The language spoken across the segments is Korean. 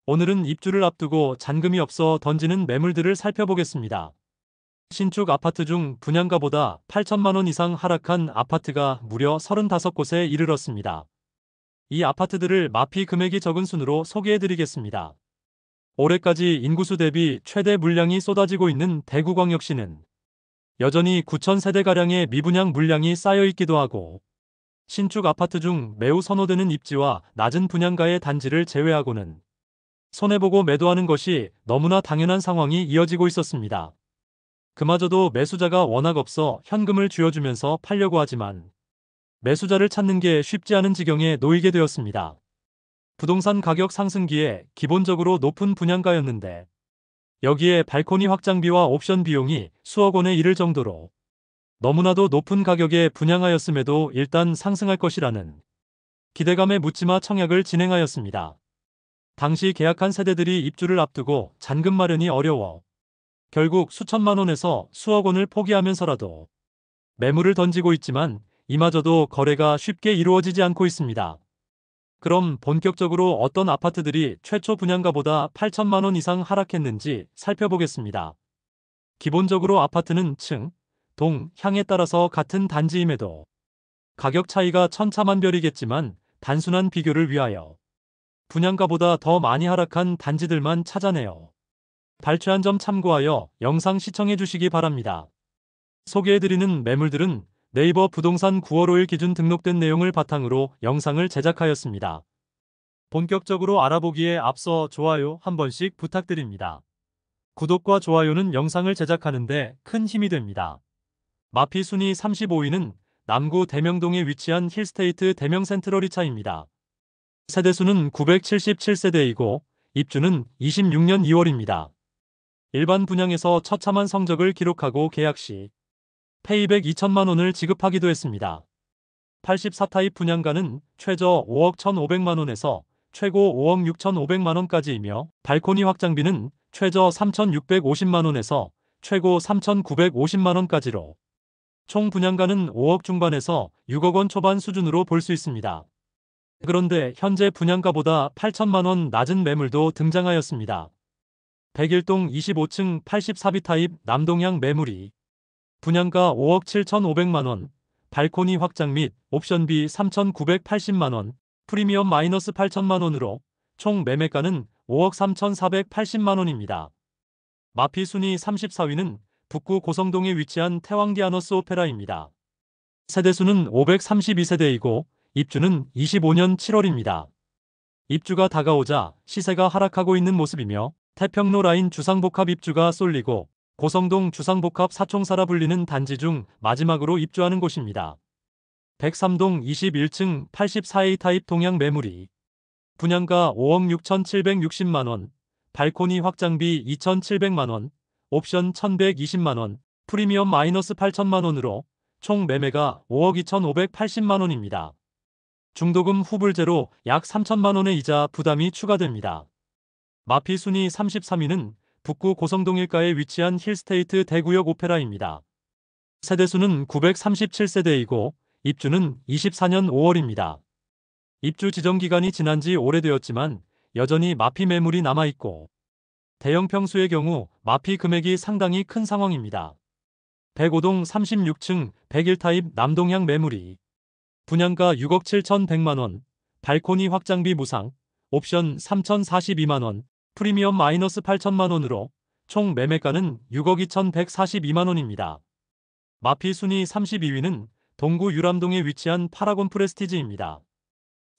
오늘은 입주를 앞두고 잔금이 없어 던지는 매물들을 살펴보겠습니다. 신축 아파트 중 분양가보다 8천만 원 이상 하락한 아파트가 무려 35곳에 이르렀습니다. 이 아파트들을 마피 금액이 적은 순으로 소개해드리겠습니다. 올해까지 인구수 대비 최대 물량이 쏟아지고 있는 대구광역시는 여전히 9천 세대가량의 미분양 물량이 쌓여있기도 하고, 신축 아파트 중 매우 선호되는 입지와 낮은 분양가의 단지를 제외하고는 손해보고 매도하는 것이 너무나 당연한 상황이 이어지고 있었습니다. 그마저도 매수자가 워낙 없어 현금을 쥐어주면서 팔려고 하지만 매수자를 찾는 게 쉽지 않은 지경에 놓이게 되었습니다. 부동산 가격 상승기에 기본적으로 높은 분양가였는데, 여기에 발코니 확장비와 옵션 비용이 수억 원에 이를 정도로 너무나도 높은 가격에 분양하였음에도 일단 상승할 것이라는 기대감에 묻지마 청약을 진행하였습니다. 당시 계약한 세대들이 입주를 앞두고 잔금 마련이 어려워 결국 수천만 원에서 수억 원을 포기하면서라도 매물을 던지고 있지만, 이마저도 거래가 쉽게 이루어지지 않고 있습니다. 그럼 본격적으로 어떤 아파트들이 최초 분양가보다 8천만 원 이상 하락했는지 살펴보겠습니다. 기본적으로 아파트는 층, 동, 향에 따라서 같은 단지임에도 가격 차이가 천차만별이겠지만, 단순한 비교를 위하여 분양가보다 더 많이 하락한 단지들만 찾아내어 발췌한 점 참고하여 영상 시청해 주시기 바랍니다. 소개해드리는 매물들은 네이버 부동산 9월 5일 기준 등록된 내용을 바탕으로 영상을 제작하였습니다. 본격적으로 알아보기에 앞서 좋아요 한 번씩 부탁드립니다. 구독과 좋아요는 영상을 제작하는데 큰 힘이 됩니다. 마피 순위 35위는 남구 대명동에 위치한 힐스테이트 대명센트럴이차입니다. 세대수는 977세대이고 입주는 26년 2월입니다. 일반 분양에서 처참한 성적을 기록하고 계약 시 페이백 2천만 원을 지급하기도 했습니다. 84타입 분양가는 최저 5억 1,500만 원에서 최고 5억 6,500만 원까지이며, 발코니 확장비는 최저 3,650만 원에서 최고 3,950만 원까지로 총 분양가는 5억 중반에서 6억 원 초반 수준으로 볼 수 있습니다. 그런데 현재 분양가보다 8천만 원 낮은 매물도 등장하였습니다. 101동 25층 84비 타입 남동향 매물이 분양가 5억 7,500만 원, 발코니 확장 및 옵션비 3,980만 원, 프리미엄 마이너스 8천만 원으로 총 매매가는 5억 3,480만 원입니다. 마피 순위 34위는 북구 고성동에 위치한 태왕디아너스 오페라입니다. 세대수는 532세대이고 입주는 25년 7월입니다. 입주가 다가오자 시세가 하락하고 있는 모습이며, 태평로 라인 주상복합 입주가 쏠리고 고성동 주상복합 사총사라 불리는 단지 중 마지막으로 입주하는 곳입니다. 103동 21층 84A 타입 동향 매물이 분양가 5억 6,760만 원, 발코니 확장비 2,700만 원, 옵션 1,120만 원, 프리미엄 마이너스 8천만 원으로 총 매매가 5억 2,580만 원입니다. 중도금 후불제로 약 3천만 원의 이자 부담이 추가됩니다. 마피 순위 33위는 북구 고성동 일가에 위치한 힐스테이트 대구역 오페라입니다. 세대수는 937세대이고 입주는 24년 5월입니다. 입주 지정 기간이 지난 지 오래되었지만 여전히 마피 매물이 남아있고, 대형 평수의 경우 마피 금액이 상당히 큰 상황입니다. 105동 36층 101타입 남동향 매물이 분양가 6억 7,100만 원, 발코니 확장비 무상, 옵션 3,042만 원, 프리미엄 마이너스 8천만 원으로 총 매매가는 6억 2,142만 원입니다. 마피 순위 32위는 동구 유람동에 위치한 파라곤 프레스티지입니다.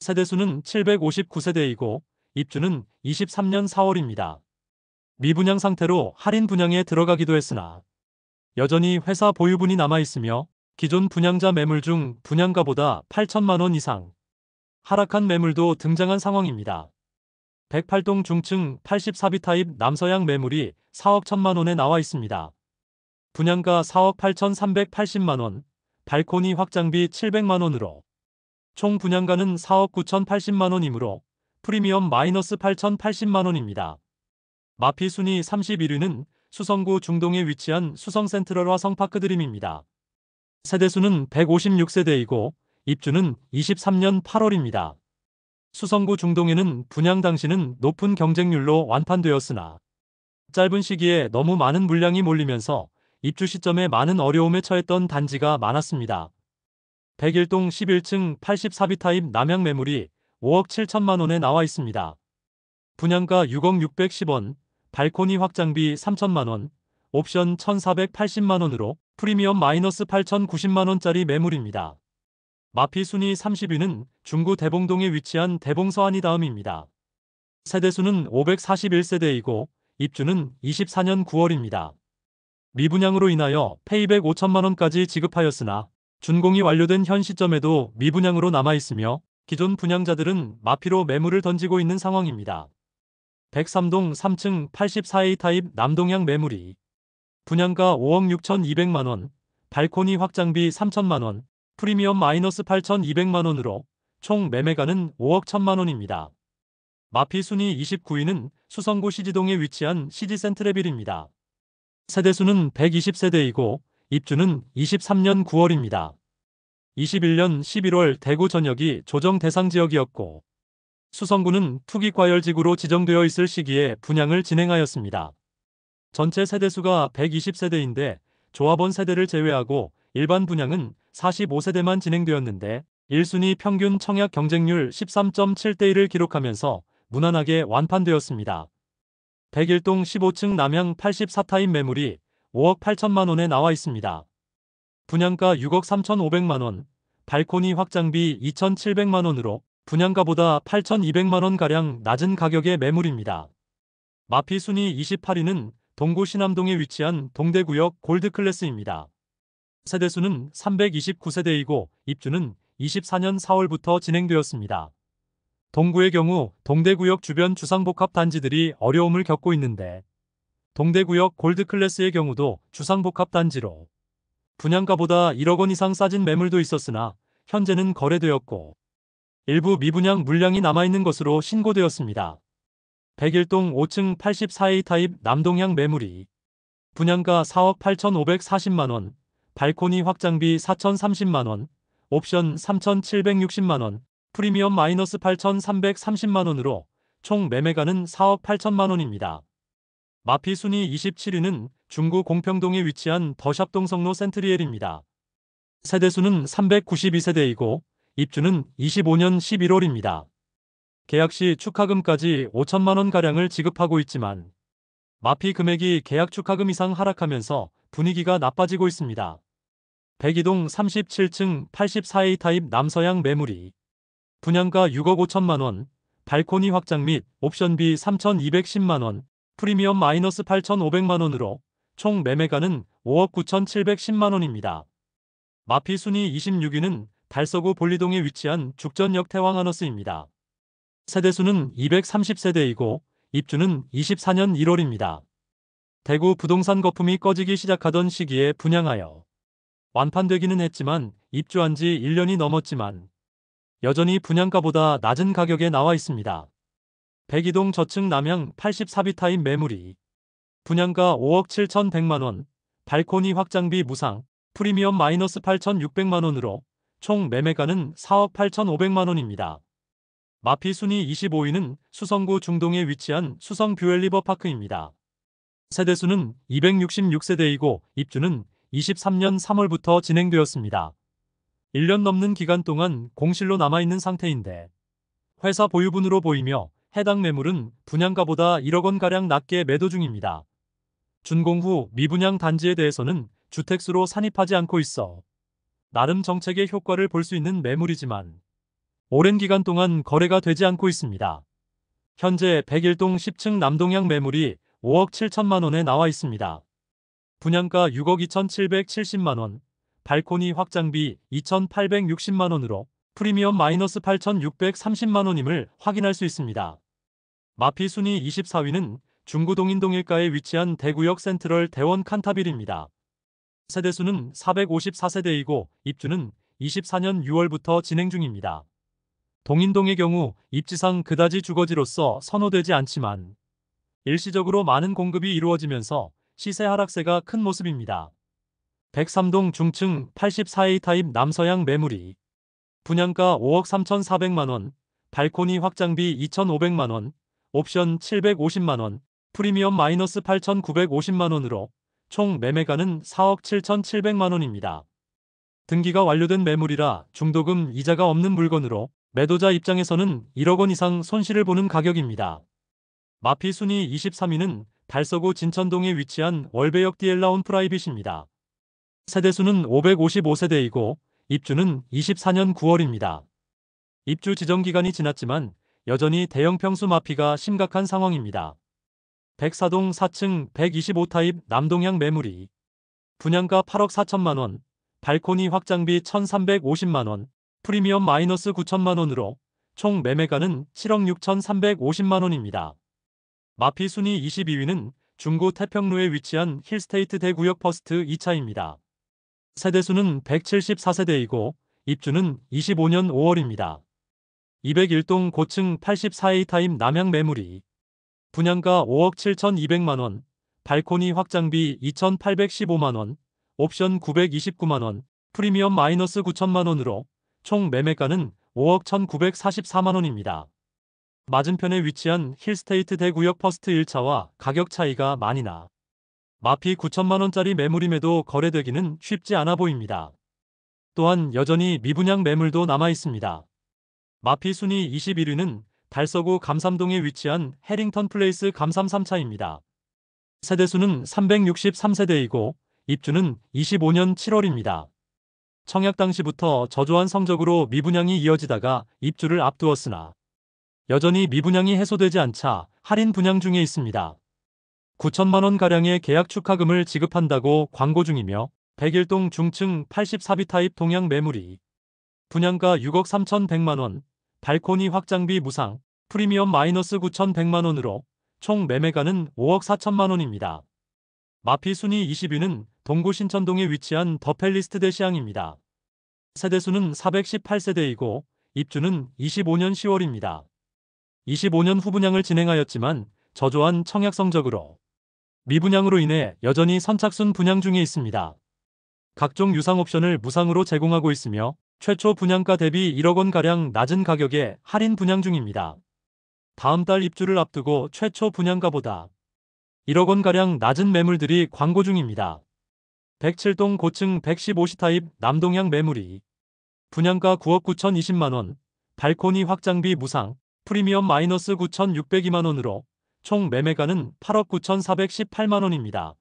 세대수는 759세대이고 입주는 23년 4월입니다. 미분양 상태로 할인 분양에 들어가기도 했으나 여전히 회사 보유분이 남아있으며, 기존 분양자 매물 중 분양가보다 8천만 원 이상 하락한 매물도 등장한 상황입니다. 108동 중층 84비 타입 남서양 매물이 4억 1천만 원에 나와 있습니다. 분양가 4억 8,380만 원, 발코니 확장비 700만 원으로 총 분양가는 4억 9,080만 원이므로 프리미엄 마이너스 8,080만 원입니다. 마피 순위 31위는 수성구 중동에 위치한 수성센트럴 화성파크드림입니다. 세대수는 156세대이고 입주는 23년 8월입니다. 수성구 중동에는 분양 당시는 높은 경쟁률로 완판되었으나 짧은 시기에 너무 많은 물량이 몰리면서 입주 시점에 많은 어려움에 처했던 단지가 많았습니다. 백일동 11층 84비 타입 남양 매물이 5억 7천만 원에 나와 있습니다. 분양가 6억 610원, 발코니 확장비 3천만 원, 옵션 1,480만 원으로 프리미엄 마이너스 8,090만 원짜리 매물입니다. 마피 순위 30위는 중구 대봉동에 위치한 대봉서안이 다음입니다. 세대수는 541세대이고 입주는 24년 9월입니다. 미분양으로 인하여 페이백 5천만 원까지 지급하였으나 준공이 완료된 현 시점에도 미분양으로 남아있으며 기존 분양자들은 마피로 매물을 던지고 있는 상황입니다. 103동 3층 84A 타입 남동향 매물이 분양가 5억 6,200만 원, 발코니 확장비 3천만 원, 프리미엄 마이너스 8,200만 원으로 총 매매가는 5억 1천만 원입니다. 마피 순위 29위는 수성구 시지동에 위치한 시지센트레빌입니다. 세대수는 120세대이고 입주는 23년 9월입니다. 21년 11월 대구 전역이 조정 대상 지역이었고 수성구는 투기과열지구로 지정되어 있을 시기에 분양을 진행하였습니다. 전체 세대수가 120세대인데 조합원 세대를 제외하고 일반 분양은 45세대만 진행되었는데 1순위 평균 청약 경쟁률 13.7대 1을 기록하면서 무난하게 완판되었습니다. 백일동 15층 남향 84타입 매물이 5억 8천만 원에 나와 있습니다. 분양가 6억 3,500만 원, 발코니 확장비 2,700만 원으로 분양가보다 8,200만 원가량 낮은 가격의 매물입니다. 마피 순위 28위는 동구 신암동에 위치한 동대구역 골드클래스입니다. 세대수는 329세대이고 입주는 24년 4월부터 진행되었습니다. 동구의 경우 동대구역 주변 주상복합 단지들이 어려움을 겪고 있는데 동대구역 골드클래스의 경우도 주상복합 단지로 분양가보다 1억 원 이상 싸진 매물도 있었으나 현재는 거래되었고 일부 미분양 물량이 남아있는 것으로 신고되었습니다. 백일동 5층 84A 타입 남동향 매물이 분양가 4억 8,540만 원, 발코니 확장비 4,030만 원, 옵션 3,760만 원, 프리미엄 마이너스 8,330만 원으로 총 매매가는 4억 8천만 원입니다. 마피 순위 27위는 중구 공평동에 위치한 더샵동 성로 센트리엘입니다. 세대수는 392세대이고 입주는 25년 11월입니다. 계약 시 축하금까지 5천만 원가량을 지급하고 있지만 마피 금액이 계약 축하금 이상 하락하면서 분위기가 나빠지고 있습니다. 백이동 37층 84A 타입 남서향 매물이 분양가 6억 5천만 원, 발코니 확장 및 옵션비 3,210만 원, 프리미엄 마이너스 8,500만 원으로 총 매매가는 5억 9,710만 원입니다. 마피 순위 26위는 달서구 볼리동에 위치한 죽전역 태왕하너스입니다. 세대수는 230세대이고 입주는 24년 1월입니다. 대구 부동산 거품이 꺼지기 시작하던 시기에 분양하여 완판되기는 했지만 입주한 지 1년이 넘었지만 여전히 분양가보다 낮은 가격에 나와 있습니다. 백이동 저층 남향 84비 타입 매물이 분양가 5억 7,100만 원, 발코니 확장비 무상, 프리미엄 마이너스 8,600만 원으로 총 매매가는 4억 8,500만 원입니다. 마피 순위 25위는 수성구 중동에 위치한 수성 뷰엘리버파크입니다. 세대수는 266세대이고 입주는 23년 3월부터 진행되었습니다. 1년 넘는 기간 동안 공실로 남아있는 상태인데 회사 보유분으로 보이며 해당 매물은 분양가보다 1억 원가량 낮게 매도 중입니다. 준공 후 미분양 단지에 대해서는 주택수로 산입하지 않고 있어 나름 정책의 효과를 볼 수 있는 매물이지만 오랜 기간 동안 거래가 되지 않고 있습니다. 현재 백일동 10층 남동향 매물이 5억 7천만 원에 나와 있습니다. 분양가 6억 2,770만 원, 발코니 확장비 2,860만 원으로 프리미엄 마이너스 8,630만 원임을 확인할 수 있습니다. 마피 순위 24위는 중구 동인동일가에 위치한 대구역 센트럴 대원 칸타빌입니다. 세대수는 454세대이고 입주는 24년 6월부터 진행 중입니다. 동인동의 경우 입지상 그다지 주거지로서 선호되지 않지만 일시적으로 많은 공급이 이루어지면서 시세 하락세가 큰 모습입니다. 103동 중층 84A 타입 남서향 매물이 분양가 5억 3,400만 원, 발코니 확장비 2,500만원, 옵션 750만원, 프리미엄 마이너스 8,950만원으로 총 매매가는 4억 7,700만원입니다. 등기가 완료된 매물이라 중도금 이자가 없는 물건으로 매도자 입장에서는 1억 원 이상 손실을 보는 가격입니다. 마피 순위 23위는 달서구 진천동에 위치한 월배역 디엘라온 프라이빗입니다. 세대수는 555세대이고 입주는 24년 9월입니다. 입주 지정 기간이 지났지만 여전히 대형 평수 마피가 심각한 상황입니다. 104동 4층 125타입 남동향 매물이 분양가 8억 4천만원, 발코니 확장비 1,350만원, 프리미엄 마이너스 9천만원으로 총 매매가는 7억 6,350만원입니다. 마피 순위 22위는 중구 태평로에 위치한 힐스테이트 대구역 퍼스트 2차입니다. 세대수는 174세대이고 입주는 25년 5월입니다. 201동 고층 84A 타입 남향 매물이 분양가 5억 7,200만원, 발코니 확장비 2,815만원, 옵션 929만원, 프리미엄 마이너스 9천만원으로 총 매매가는 5억 1,944만원입니다. 맞은편에 위치한 힐스테이트 대구역 퍼스트 1차와 가격 차이가 많이 나 마피 9천만원짜리 매물임에도 거래되기는 쉽지 않아 보입니다. 또한 여전히 미분양 매물도 남아 있습니다. 마피 순위 21위는 달서구 감삼동에 위치한 해링턴 플레이스 감삼 3차입니다. 세대수는 363세대이고 입주는 25년 7월입니다. 청약 당시부터 저조한 성적으로 미분양이 이어지다가 입주를 앞두었으나 여전히 미분양이 해소되지 않자 할인 분양 중에 있습니다. 9천만원가량의 계약 축하금을 지급한다고 광고 중이며 101동 중층 84B 타입 동향 매물이 분양가 6억 3,100만원, 발코니 확장비 무상, 프리미엄 마이너스 9,100만원으로 총 매매가는 5억 4천만원입니다. 마피 순위 20위는 동구 신천동에 위치한 더 팰리스 대시양입니다. 세대수는 418세대이고 입주는 25년 10월입니다. 25년 후분양을 진행하였지만 저조한 청약 성적으로 미분양으로 인해 여전히 선착순 분양 중에 있습니다. 각종 유상 옵션을 무상으로 제공하고 있으며 최초 분양가 대비 1억 원가량 낮은 가격에 할인 분양 중입니다. 다음 달 입주를 앞두고 최초 분양가보다 1억 원가량 낮은 매물들이 광고 중입니다. 107동 고층 115시 타입 남동향 매물이 분양가 9억 9,020만원, 발코니 확장비 무상, 프리미엄 마이너스 9,602만원으로 총 매매가는 8억 9,418만원입니다.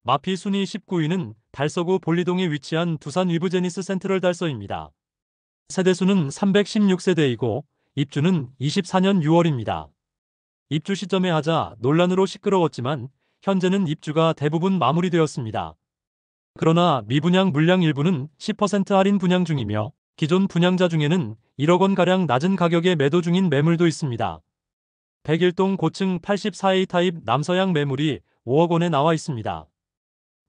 마피 순위 19위는 달서구 볼리동에 위치한 두산 위브제니스 센트럴 달서입니다. 세대수는 316세대이고 입주는 24년 6월입니다. 입주 시점에 하자 논란으로 시끄러웠지만 현재는 입주가 대부분 마무리되었습니다. 그러나 미분양 물량 일부는 10% 할인 분양 중이며 기존 분양자 중에는 1억 원가량 낮은 가격에 매도 중인 매물도 있습니다. 101동 고층 84A 타입 남서양 매물이 5억 원에 나와 있습니다.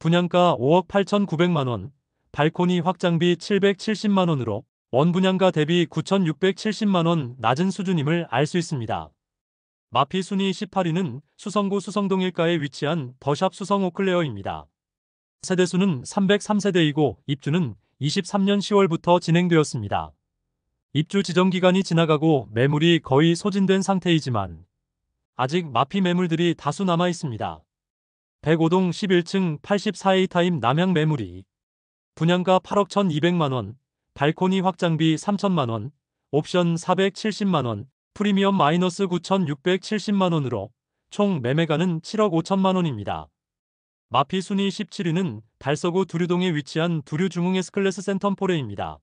분양가 5억 8,900만원, 발코니 확장비 770만원으로 원분양가 대비 9,670만원 낮은 수준임을 알 수 있습니다. 마피 순위 18위는 수성구 수성동 일가에 위치한 더샵 수성 오클레어입니다. 세대수는 303세대이고 입주는 23년 10월부터 진행되었습니다. 입주 지정 기간이 지나가고 매물이 거의 소진된 상태이지만 아직 마피 매물들이 다수 남아 있습니다. 105동 11층 84A 타입 남향 매물이 분양가 8억 1,200만원, 발코니 확장비 3천만원, 옵션 470만원, 프리미엄 마이너스 9,670만원으로 총 매매가는 7억 5천만원입니다. 마피 순위 17위는 달서구 두류동에 위치한 두류 중흥 S클래스 센텀포레입니다.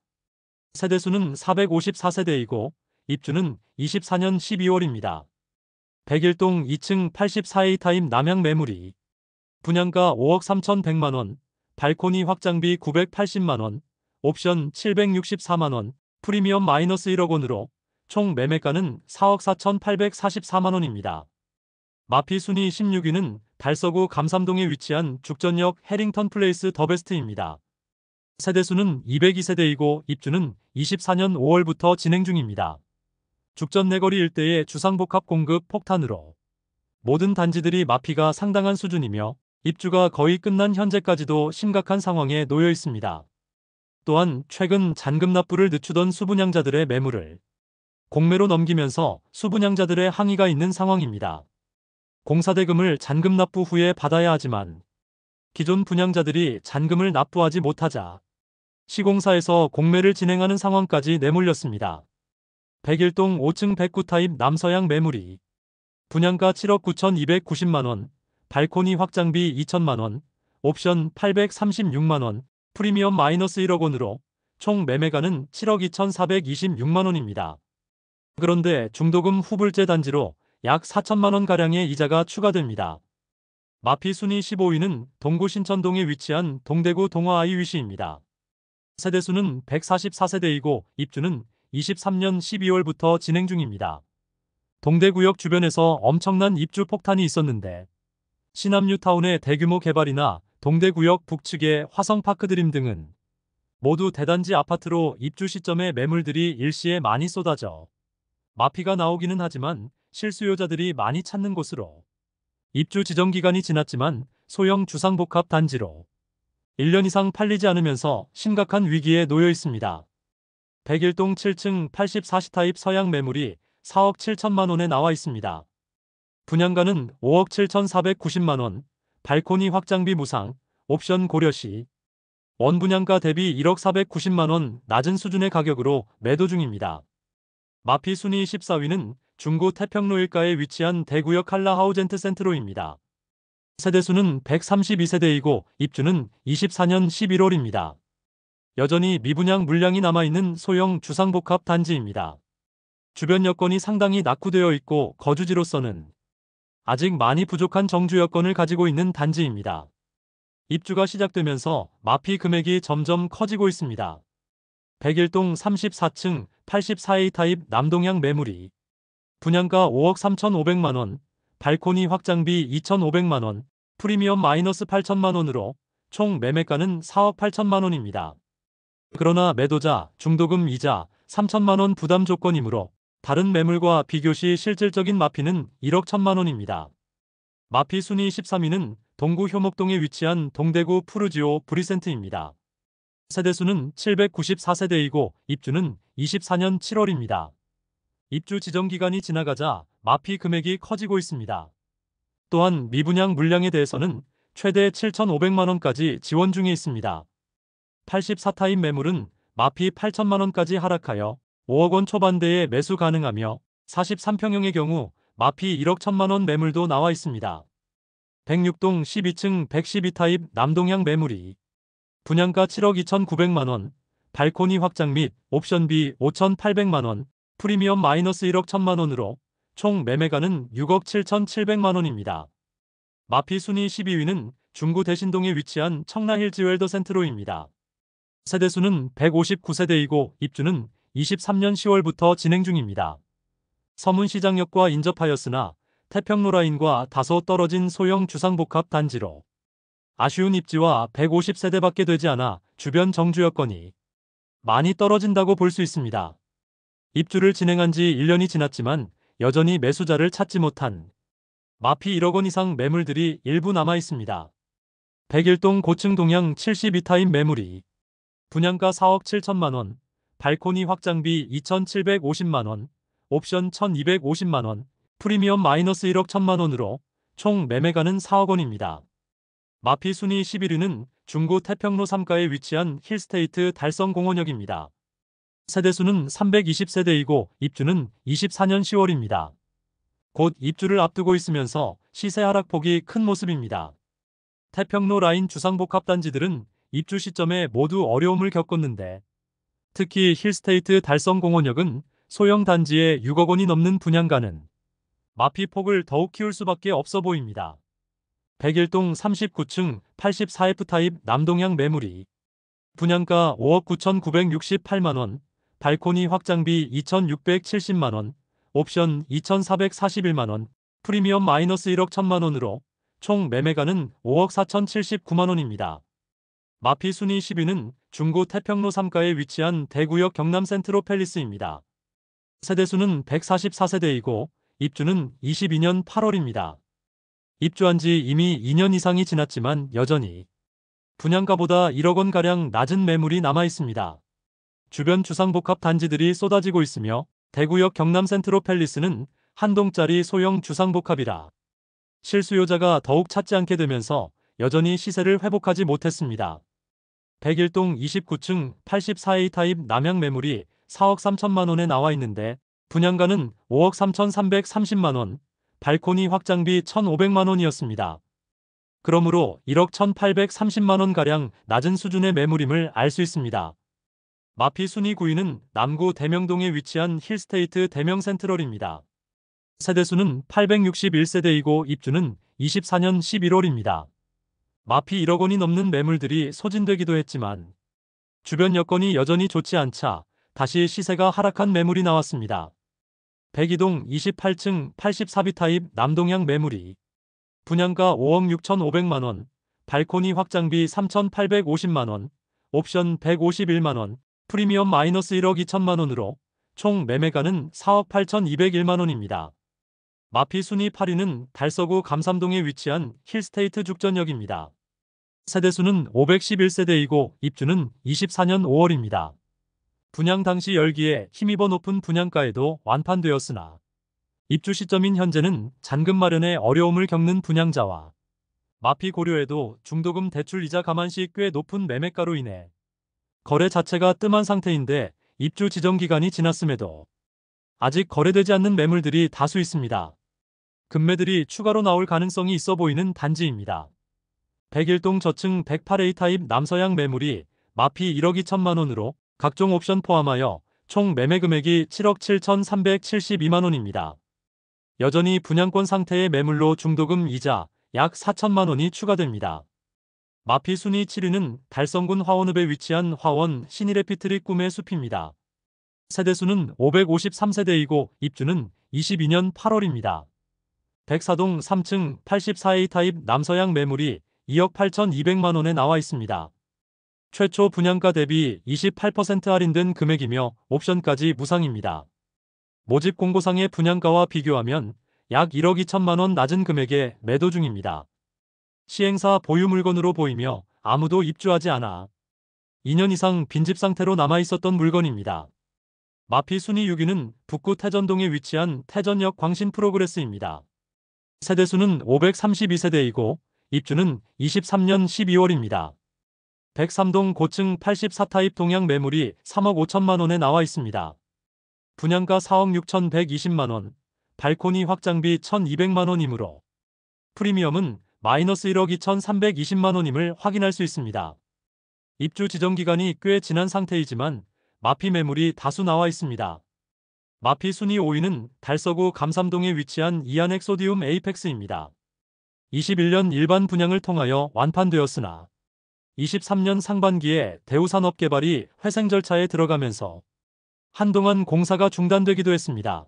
세대수는 454세대이고 입주는 24년 12월입니다. 101동 2층 84A 타입 남향 매물이 분양가 5억 3,100만원, 발코니 확장비 980만원, 옵션 764만원, 프리미엄 마이너스 1억 원으로 총 매매가는 4억 4,844만원입니다. 마피 순위 16위는 달서구 감삼동에 위치한 죽전역 해링턴 플레이스 더베스트입니다. 세대수는 202세대이고 입주는 24년 5월부터 진행 중입니다. 죽전 내거리 일대의 주상복합 공급 폭탄으로 모든 단지들이 마피가 상당한 수준이며 입주가 거의 끝난 현재까지도 심각한 상황에 놓여 있습니다. 또한 최근 잔금 납부를 늦추던 수분양자들의 매물을 공매로 넘기면서 수분양자들의 항의가 있는 상황입니다. 공사대금을 잔금 납부 후에 받아야 하지만 기존 분양자들이 잔금을 납부하지 못하자 시공사에서 공매를 진행하는 상황까지 내몰렸습니다. 101동 5층 109 타입 남서양 매물이 분양가 7억 9,290만원, 발코니 확장비 2천만원, 옵션 836만원, 프리미엄 마이너스 1억 원으로 총 매매가는 7억 2,426만원입니다. 그런데 중도금 후불제 단지로 약 4천만원가량의 이자가 추가됩니다. 마피 순위 15위는 동구 신천동에 위치한 동대구 동화 아이위시입니다. 세대수는 144세대이고 입주는 23년 12월부터 진행 중입니다. 동대구역 주변에서 엄청난 입주 폭탄이 있었는데 신암뉴타운의 대규모 개발이나 동대구역 북측의 화성파크드림 등은 모두 대단지 아파트로 입주 시점에 매물들이 일시에 많이 쏟아져 마피가 나오기는 하지만 실수요자들이 많이 찾는 곳으로 입주 지정 기간이 지났지만 소형 주상복합 단지로 1년 이상 팔리지 않으면서 심각한 위기에 놓여 있습니다. 101동 7층 84시 타입 서양 매물이 4억 7천만 원에 나와 있습니다. 분양가는 5억 7,490만원, 발코니 확장비 무상, 옵션 고려시, 원분양가 대비 1억 490만원 낮은 수준의 가격으로 매도 중입니다. 마피 순위 14위는 중구 태평로 일가에 위치한 대구역 한라하우젠트 센트로입니다. 세대수는 132세대이고 입주는 24년 11월입니다. 여전히 미분양 물량이 남아있는 소형 주상복합 단지입니다. 주변 여건이 상당히 낙후되어 있고 거주지로서는 아직 많이 부족한 정주 여건을 가지고 있는 단지입니다. 입주가 시작되면서 마피 금액이 점점 커지고 있습니다. 101동 34층 84A 타입 남동향 매물이 분양가 5억 3,500만원, 발코니 확장비 2,500만원, 프리미엄 마이너스 8천만원으로 총 매매가는 4억 8천만원입니다. 그러나 매도자, 중도금 이자 3천만원 부담 조건이므로 다른 매물과 비교시 실질적인 마피는 1억 1천만원입니다. 마피 순위 13위는 동구 효목동에 위치한 동대구 푸르지오 브리센트입니다. 세대수는 794세대이고 입주는 24년 7월입니다. 입주 지정 기간이 지나가자 마피 금액이 커지고 있습니다. 또한 미분양 물량에 대해서는 최대 7,500만원까지 지원 중에 있습니다. 84타입 매물은 마피 8천만원까지 하락하여 5억 원 초반대에 매수 가능하며 43평형의 경우 마피 1억 1천만원 매물도 나와 있습니다. 106동 12층 112타입 남동향 매물이 분양가 7억 2,900만원, 발코니 확장 및 옵션비 5,800만원, 프리미엄 마이너스 1억 1천만원으로 총 매매가는 6억 7,700만원입니다. 마피 순위 12위는 중구 대신동에 위치한 청라힐즈웰더 센트로입니다. 세대수는 159세대이고 입주는 23년 10월부터 진행 중입니다. 서문시장역과 인접하였으나 태평로 라인과 다소 떨어진 소형 주상복합 단지로 아쉬운 입지와 150세대밖에 되지 않아 주변 정주 여건이 많이 떨어진다고 볼 수 있습니다. 입주를 진행한 지 1년이 지났지만 여전히 매수자를 찾지 못한 마피 1억 원 이상 매물들이 일부 남아 있습니다. 101동 고층 동향 72타입 매물이 분양가 4억 7천만원, 발코니 확장비 2,750만원, 옵션 1,250만원, 프리미엄 마이너스 1억 1천만원으로 총 매매가는 4억 원입니다. 마피 순위 11위는 중구 태평로 3가에 위치한 힐스테이트 달성공원역입니다. 세대수는 320세대이고 입주는 24년 10월입니다. 곧 입주를 앞두고 있으면서 시세 하락폭이 큰 모습입니다. 태평로 라인 주상복합 단지들은 입주 시점에 모두 어려움을 겪었는데 특히 힐스테이트 달성공원역은 소형 단지에 6억 원이 넘는 분양가는 마피 폭을 더욱 키울 수밖에 없어 보입니다. 101동 39층 84F 타입 남동향 매물이 분양가 5억 9,968만원, 발코니 확장비 2,670만원, 옵션 2,441만원, 프리미엄 마이너스 1억 1천만원으로 총 매매가는 5억 4,079만원입니다. 마피 순위 10위는 중구 태평로 3가에 위치한 대구역 경남 센트로 팰리스입니다. 세대수는 144세대이고 입주는 22년 8월입니다. 입주한 지 이미 2년 이상이 지났지만 여전히 분양가보다 1억 원가량 낮은 매물이 남아 있습니다. 주변 주상복합 단지들이 쏟아지고 있으며 대구역 경남 센트로팰리스는 한 동짜리 소형 주상복합이라 실수요자가 더욱 찾지 않게 되면서 여전히 시세를 회복하지 못했습니다. 101동 29층 84A 타입 남향 매물이 4억 3천만 원에 나와 있는데 분양가는 5억 3,330만 원, 발코니 확장비 1,500만 원이었습니다. 그러므로 1억 1,830만 원가량 낮은 수준의 매물임을 알 수 있습니다. 마피 순위 9위는 남구 대명동에 위치한 힐스테이트 대명센트럴입니다. 세대수는 861세대이고 입주는 24년 11월입니다. 마피 1억 원이 넘는 매물들이 소진되기도 했지만 주변 여건이 여전히 좋지 않자 다시 시세가 하락한 매물이 나왔습니다. 102동 28층 84B 타입 남동향 매물이 분양가 5억 6,500만 원, 발코니 확장비 3,850만 원, 옵션 151만 원, 프리미엄 마이너스 1억 2천만 원으로 총 매매가는 4억 8,201만 원입니다. 마피 순위 8위는 달서구 감삼동에 위치한 힐스테이트 죽전역입니다. 세대수는 511세대이고 입주는 24년 5월입니다. 분양 당시 열기에 힘입어 높은 분양가에도 완판되었으나 입주 시점인 현재는 잔금 마련에 어려움을 겪는 분양자와 마피 고려에도 중도금 대출 이자 감안 시 꽤 높은 매매가로 인해 거래 자체가 뜸한 상태인데 입주 지정 기간이 지났음에도 아직 거래되지 않는 매물들이 다수 있습니다. 급매들이 추가로 나올 가능성이 있어 보이는 단지입니다. 101동 저층 108A 타입 남서향 매물이 마피 1억 2천만 원으로 각종 옵션 포함하여 총 매매 금액이 7억 7,372만 원입니다. 여전히 분양권 상태의 매물로 중도금 이자 약 4천만 원이 추가됩니다. 마피 순위 7위는 달성군 화원읍에 위치한 화원 신일에피트리 꿈의 숲입니다. 세대수는 553세대이고 입주는 22년 8월입니다. 104동 3층 84A 타입 남서향 매물이 2억 8,200만 원에 나와 있습니다. 최초 분양가 대비 28% 할인된 금액이며 옵션까지 무상입니다. 모집 공고상의 분양가와 비교하면 약 1억 2천만 원 낮은 금액에 매도 중입니다. 시행사 보유 물건으로 보이며 아무도 입주하지 않아 2년 이상 빈집 상태로 남아있었던 물건입니다. 마피 순위 6위는 북구 태전동에 위치한 태전역 광신 프로그레스입니다. 세대수는 532세대이고 입주는 23년 12월입니다. 103동 고층 84타입 동향 매물이 3억 5천만 원에 나와 있습니다. 분양가 4억 6,120만 원, 발코니 확장비 1,200만 원이므로 프리미엄은 마이너스 1억 2,320만 원임을 확인할 수 있습니다. 입주 지정 기간이 꽤 지난 상태이지만 마피 매물이 다수 나와 있습니다. 마피 순위 5위는 달서구 감삼동에 위치한 이안엑 소디움 에이펙스입니다. 21년 일반 분양을 통하여 완판되었으나 23년 상반기에 대우산업개발이 회생 절차에 들어가면서 한동안 공사가 중단되기도 했습니다.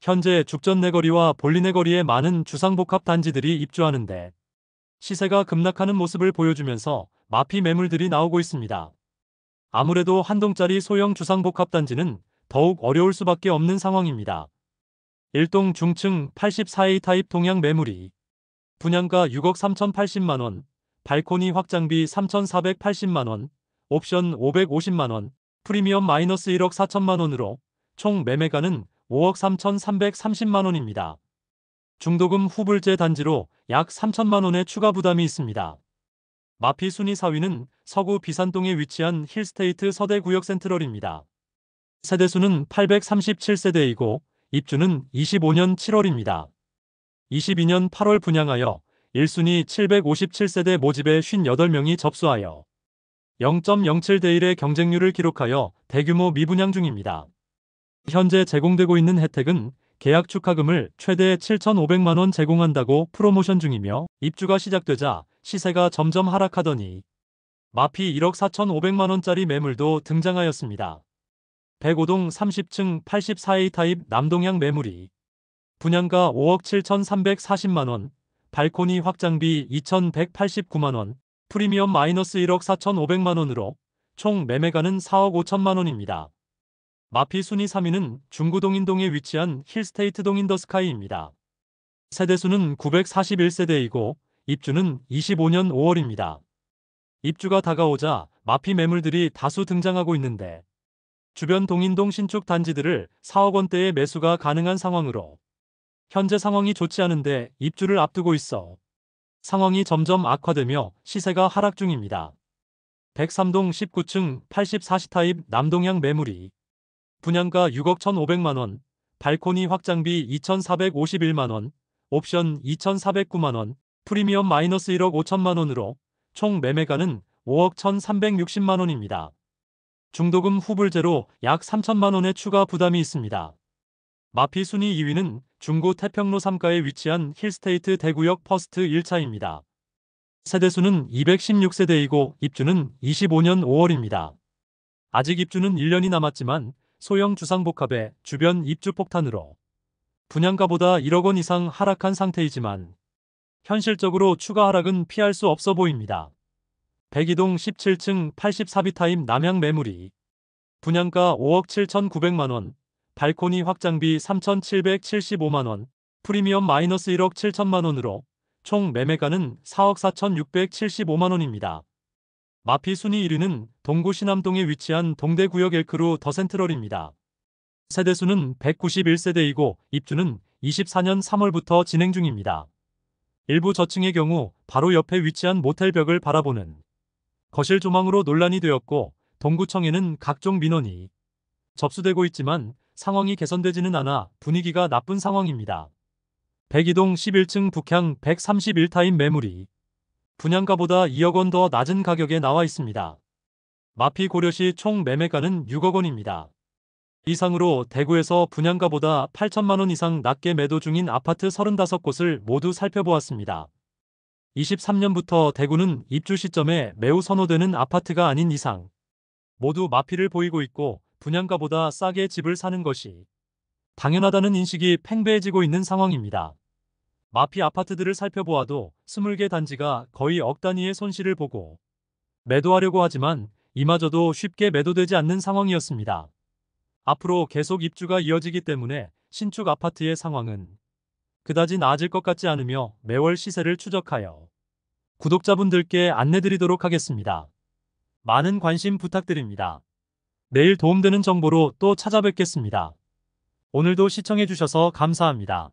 현재 죽전내거리와 볼리내거리에 많은 주상복합 단지들이 입주하는데 시세가 급락하는 모습을 보여주면서 마피 매물들이 나오고 있습니다. 아무래도 한동짜리 소형 주상복합 단지는 더욱 어려울 수밖에 없는 상황입니다. 1동 중층 84A 타입 동향 매물이 분양가 6억 3,080만 원, 발코니 확장비 3,480만 원, 옵션 550만 원, 프리미엄 마이너스 1억 4천만 원으로 총 매매가는 5억 3,330만 원입니다. 중도금 후불제 단지로 약 3천만 원의 추가 부담이 있습니다. 마피 순위 4위는 서구 비산동에 위치한 힐스테이트 서대구역 센트럴입니다. 세대수는 837세대이고 입주는 25년 7월입니다. 22년 8월 분양하여 1순위 757세대 모집에 58명이 접수하여 0.07대 1의 경쟁률을 기록하여 대규모 미분양 중입니다. 현재 제공되고 있는 혜택은 계약 축하금을 최대 7,500만 원 제공한다고 프로모션 중이며 입주가 시작되자 시세가 점점 하락하더니 마피 1억 4,500만 원짜리 매물도 등장하였습니다. 105동 30층 84A 타입 남동향 매물이 분양가 5억 7,340만 원, 발코니 확장비 2,189만 원, 프리미엄 마이너스 1억 4,500만 원으로 총 매매가는 4억 5천만 원입니다. 마피 순위 3위는 중구동인동에 위치한 힐스테이트 동인더스카이입니다. 세대수는 941세대이고 입주는 25년 5월입니다. 입주가 다가오자 마피 매물들이 다수 등장하고 있는데 주변 동인동 신축 단지들을 4억 원대의 매수가 가능한 상황으로 현재 상황이 좋지 않은데 입주를 앞두고 있어 상황이 점점 악화되며 시세가 하락 중입니다. 103동 19층 84시 타입 남동향 매물이 분양가 6억 1,500만원, 발코니 확장비 2,451만원, 옵션 2,409만원, 프리미엄 마이너스 1억 5천만원으로 총 매매가는 5억 1,360만원입니다. 중도금 후불제로 약 3천만원의 추가 부담이 있습니다. 마피 순위 2위는 중구 태평로 3가에 위치한 힐스테이트 대구역 퍼스트 1차입니다. 세대수는 216세대이고 입주는 25년 5월입니다. 아직 입주는 1년이 남았지만 소형 주상복합의 주변 입주 폭탄으로 분양가보다 1억 원 이상 하락한 상태이지만 현실적으로 추가 하락은 피할 수 없어 보입니다. 102동 17층 84비 타입 남향 매물이 분양가 5억 7,900만원, 발코니 확장비 3,775만원, 프리미엄 마이너스 1억 7천만원으로 총 매매가는 4억 4,675만원입니다. 마피 순위 1위는 동구 신암동에 위치한 동대구역 엘크루 더센트럴입니다. 세대수는 191세대이고 입주는 24년 3월부터 진행 중입니다. 일부 저층의 경우 바로 옆에 위치한 모텔 벽을 바라보는 거실 조망으로 논란이 되었고 동구청에는 각종 민원이 접수되고 있지만 상황이 개선되지는 않아 분위기가 나쁜 상황입니다. 102동 11층 북향 131타입 매물이 분양가보다 2억 원 더 낮은 가격에 나와 있습니다. 마피 고려시 총 매매가는 6억 원입니다. 이상으로 대구에서 분양가보다 8천만 원 이상 낮게 매도 중인 아파트 35곳을 모두 살펴보았습니다. 23년부터 대구는 입주 시점에 매우 선호되는 아파트가 아닌 이상 모두 마피를 보이고 있고 분양가보다 싸게 집을 사는 것이 당연하다는 인식이 팽배해지고 있는 상황입니다. 마피 아파트들을 살펴보아도 20개 단지가 거의 억 단위의 손실을 보고 매도하려고 하지만 이마저도 쉽게 매도되지 않는 상황이었습니다. 앞으로 계속 입주가 이어지기 때문에 신축 아파트의 상황은 그다지 나아질 것 같지 않으며 매월 시세를 추적하여 구독자분들께 안내드리도록 하겠습니다. 많은 관심 부탁드립니다. 내일 도움되는 정보로 또 찾아뵙겠습니다. 오늘도 시청해주셔서 감사합니다.